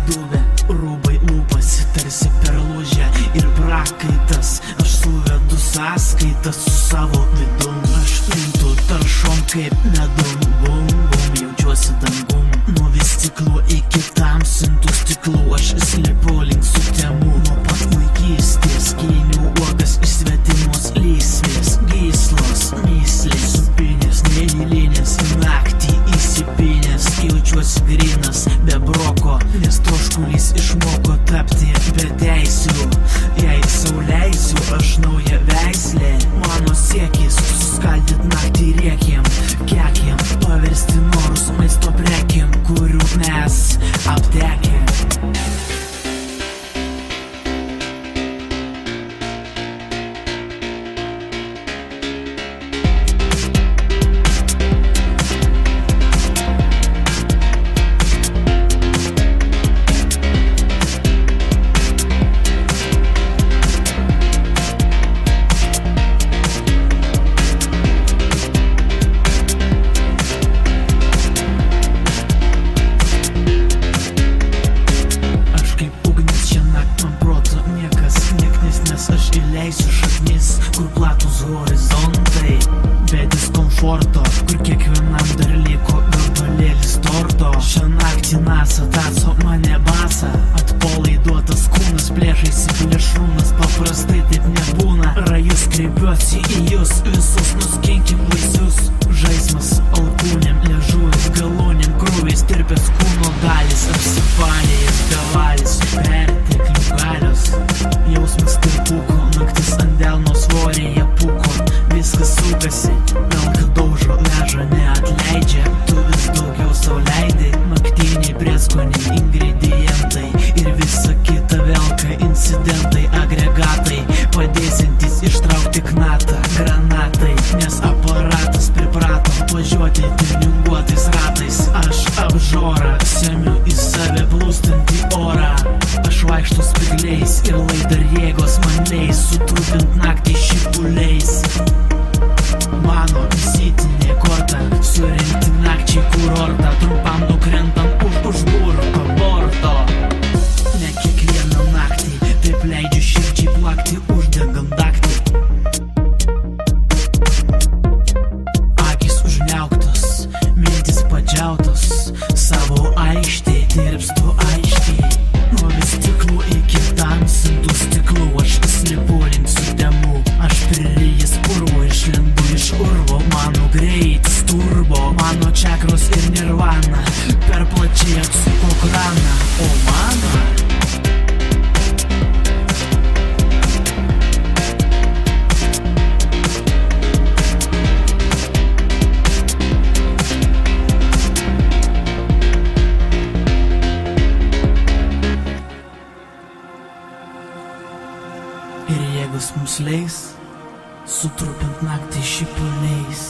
dubę, rūbai lūpasi tarsi per lūžę ir prakaitas. Aš suvedu sąskaitas su savo vidum, aš rimtu taršom kaip medum. Bum, bum, jaučiuosi dangum, nuo vis stiklų iki tamsintų stiklų. Aš slipu link sutemų, nuo pat vaikystės kynių uogas iš svetimos lysvės. Gyslos, myslės, supinės, neeilinės, naktį įsipinės. Jaučiuosi grynas, be broko, nes troškulys išmoko tapti be teisių. Jei sau leisiu, aš nauja veislė. Mano siekis suskaldyt naktį rėkiem, kekiem, paversti norus maisto prekiam, kurių mes aptekėm. Aš įleisiu šaknis, kur platus horizontai, be diskomforto, kur kiekvienam dar liko gabalėlis torto. Šią naktį NASA taco mane basa, atpalaiduotas kūnas plėšaisi plėšrūnas. Paprastai taip nebūna, rajus kreipiuosi į jūs, visus nuskinkim vaisius. Žaismas alkūnėm, liežuvis galūnėm, krūviais tirpės kūno dalis. Apsipalėjęs bevalis, perteklių galios, jausmas tirpuko, naktis ant delno svorėje puko. Viskas sukasi, velka daužo, veža, neatleidžia. Tu vis daugiau sau leidai, naktiniai prieskoniai, ingredientai ir visa kita velka incidentai, agregatai, padėsiantys ištraukti knatą, granatai, nes aparatas priprato važiuoti tilinguotais ratais. Aš apžorą semiu į save plūstantį orą, aš vaikštu spigliais ir lai dar jėgos man leis sutrupint naktį šipuliais. Mano vizitinė korta, surinkti nakčiai kurortą, trumpam nukrentant už burto borto. Ne kiekvieną naktį taip leidžiu širdžiai plakti, uždegant daktį. Akis užniauktos, mintis padžiautos, savo aikštį tirpstu aiškiai. Nuo vis stiklų iki tamsintų stiklų aš slipu link sutemų. Aš pririjęs purvo, išlendu iš urvo. Mano greitis turbo, mano čakros ir nirvana per plačiai atsuko kraną. O mano ir jėgos mums leis sutrupint naktį šipuliais.